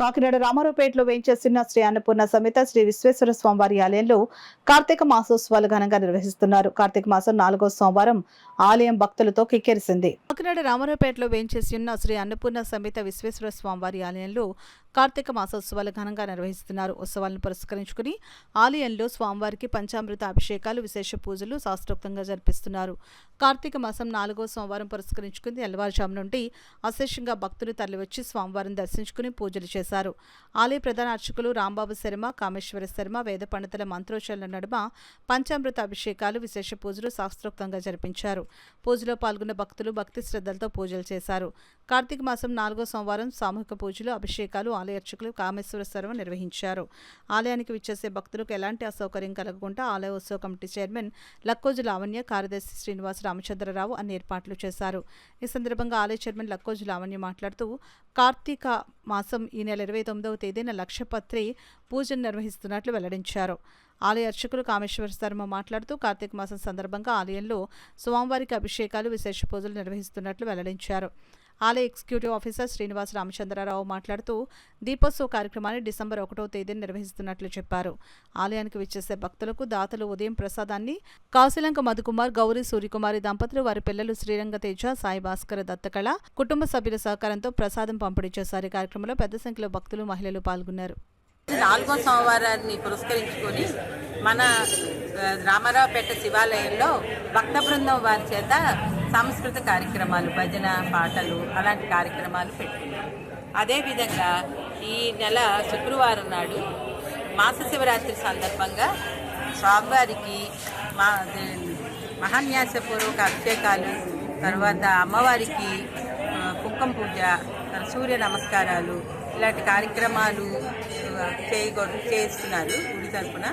కాకినాడ రామారావుపేటలో వేయించేసిన శ్రీ అన్నపూర్ణ సమేత శ్రీ విశ్వేశ్వర స్వామివారి ఆలయంలో కార్తీక మాసోత్సవాలు ఘనంగా నిర్వహిస్తున్నారు. కార్తీక మాసం 4వ సోమవారం ఆలయం భక్తులతో కిక్కిరిసింది. కాకినాడ రామారావుపేటలో వేయించేసిన శ్రీ అన్నపూర్ణ సమేత విశ్వేశ్వర స్వామివారి ఆలయంలో కార్తీక మాసోత్సవాలు ఘనంగా నిర్వహిస్తున్నారు. ఉత్సవాలను పురస్కరించుకుని ఆలయంలో స్వామివారికి పంచామృత అభిషేకాలు, విశేష పూజలు శాస్త్రోక్తంగా జరిపిస్తున్నారు. కార్తీక మాసం 4వ సోమవారం పురస్కరించుకుని తెల్లవారుజాము నుండి అశేషంగా భక్తులు తరలివచ్చి స్వామివారిని దర్శించుకుని పూజలు చేశారు. ఆలయ ప్రధాన అర్చకులు రాంబాబు శర్మ, కామేశ్వర శర్మ వేద పండితుల మంత్రోచ్చారణ నడుమ పంచామృత అభిషేకాలు, విశేష పూజలు శాస్త్రోక్తంగా జరిపించారు. పూజలో పాల్గొన్న భక్తులు భక్తి శ్రద్ధలతో పూజలు చేశారు. కార్తీక మాసం 4వ సోమవారం సామూహిక పూజలు, అభిషేకాలు ఆలయ అర్చకులు కామేశ్వర శర్మ నిర్వహించారు. ఆలయానికి విచ్చేసే భక్తులకు ఎలాంటి అసౌకర్యం కలగకుండా ఆలయ ఉత్సవ కమిటీ చైర్మన్ లక్కోజు లావణ్య, కార్యదర్శి శ్రీనివాస్ రామచంద్రరావు అన్ని ఏర్పాట్లు చేశారు. ఈ సందర్భంగా ఆలయ చైర్మన్ లక్కోజు లావణ్య మాట్లాడుతూ కార్తీక మాసం ఈ నెల 29వ తేదీన లక్షపత్రి పూజను నిర్వహిస్తున్నట్లు వెల్లడించారు. ఆలయ అర్చకులు కామేశ్వర శర్మ మాట్లాడుతూ కార్తీక మాసం సందర్భంగా ఆలయంలో స్వామివారికి అభిషేకాలు, విశేష పూజలు నిర్వహిస్తున్నట్లు వెల్లడించారు. ఆలయ ఎగ్జిక్యూటివ్ ఆఫీసర్ శ్రీనివాస్ రామచంద్రరావు మాట్లాడుతూ దీపోత్సవ కార్యక్రమాన్ని డిసెంబర్ 1వ తేదీన నిర్వహిస్తున్నట్లు చెప్పారు. ఆలయానికి విచ్చేసే భక్తులకు దాతలు ఉదయం ప్రసాదాన్ని కాశీలంక మధుకుమార్, గౌరీ సూర్యకుమారి దంపతులు, వారి పిల్లలు శ్రీరంగ తేజ, సాయి భాస్కర దత్తకళ కుటుంబ సభ్యుల సహకారంతో ప్రసాదం పంపిణీ చేశారు. ఈ కార్యక్రమంలో పెద్ద సంఖ్యలో భక్తులు, మహిళలు పాల్గొన్నారు. 4వ సోమవారాన్ని పురస్కరించుకొని మన రామారావుపేట శివాలయంలో భక్త బృందం వారి చేత సాంస్కృతిక కార్యక్రమాలు, భజన, పాటలు అలాంటి కార్యక్రమాలు పెట్టుకున్నాం. అదేవిధంగా ఈ నెల శుక్రవారం నాడు మాస శివరాత్రి సందర్భంగా స్వామివారికి మహాన్యాసపూర్వక అభిషేకాలు, తర్వాత అమ్మవారికి కుంకుమ పూజ, సూర్య నమస్కారాలు ఇలాంటి కార్యక్రమాలు చేస్తున్నారు. గుడి తరపున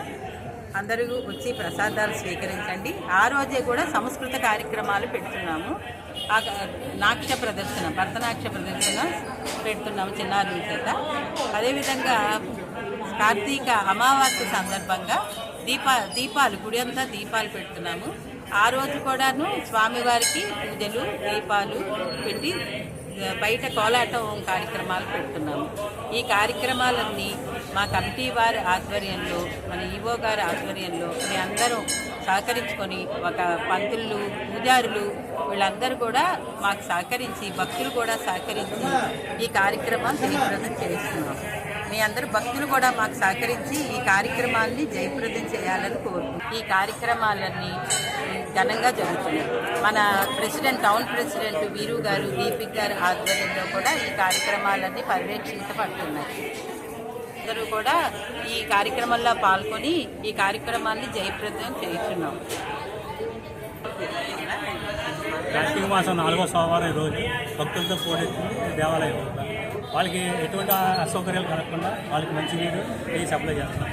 అందరూ వచ్చి ప్రసాదాలు స్వీకరించండి. ఆ రోజే కూడా సంస్కృత కార్యక్రమాలు పెడుతున్నాము. నాట్య ప్రదర్శన, భరతనాట్య ప్రదర్శన పెడుతున్నాము చిన్నారుల చేత. అదేవిధంగా కార్తీక అమావాస్య సందర్భంగా దీపాలు గుడి అంతా దీపాలు పెడుతున్నాము. ఆ రోజు కూడాను స్వామివారికి పూజలు, దీపాలు పెట్టి బయట కోలాటం కార్యక్రమాలు పెడుతున్నాము. ఈ కార్యక్రమాలన్నీ మా కమిటీ వారి ఆధ్వర్యంలో, మన ఈవో గారి ఆధ్వర్యంలో మీ అందరూ సహకరించుకొని, ఒక పంతులు, పూజారులు వీళ్ళందరూ కూడా మాకు సహకరించి, భక్తులు కూడా సహకరించి ఈ కార్యక్రమాలు జయప్రదం చేస్తున్నాం. మీ అందరూ భక్తులు కూడా మాకు సహకరించి ఈ కార్యక్రమాలని జయప్రదం చేయాలని కోరుకుంటున్నాం. ఈ కార్యక్రమాలన్నీ ఘనంగా జరుగుతున్నాయి. మన టౌన్ ప్రెసిడెంట్ వీరు గారు, దీపిక్ గారి ఆధ్వర్యంలో కూడా ఈ కార్యక్రమాలన్నీ పర్యవేక్షించబడుతున్నాయి. అందరూ కూడా ఈ కార్యక్రమంలో పాల్గొని ఈ కార్యక్రమాన్ని జయప్రదం చేస్తున్నాం. కార్తీక మాసం 4వ సోమవారం రోజు భక్తులతో పోటెత్తింది దేవాలయం. వాళ్ళకి ఎటువంటి అసౌకర్యాలు కలగకుండా వాళ్ళకి మంచినీరు ఈ సప్లై చేస్తాం.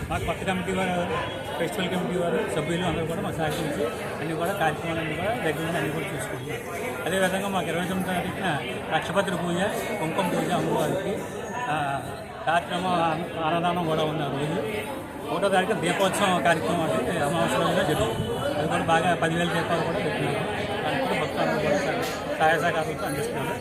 మాకు కొత్త కమిటీ వారు, ఫెస్టివల్ కమిటీ వారు, సభ్యులు అందరూ కూడా మాకు సహకరించి అన్నీ కూడా కార్యక్రమాలన్నీ కూడా దగ్గర అన్నీ కూడా చూసుకుంటున్నాం. అదేవిధంగా మాకు 29వ తారీఖున లక్షపత్రి పూజ, కుంకుమ పూజ అమ్మవారికి కార్యక్రమం, అన్నదానం కూడా ఉన్న రోజు. 1వ తారీఖు దీపోత్సవం కార్యక్రమం అంటే అమావాస్యలో జరుగుతుంది. అది కూడా బాగా 10,000 దీపాలు కూడా పెట్టినారు. దానికి కూడా భక్తులందరూ కూడా సహాయ సహకారాలతో అందిస్తున్నారు.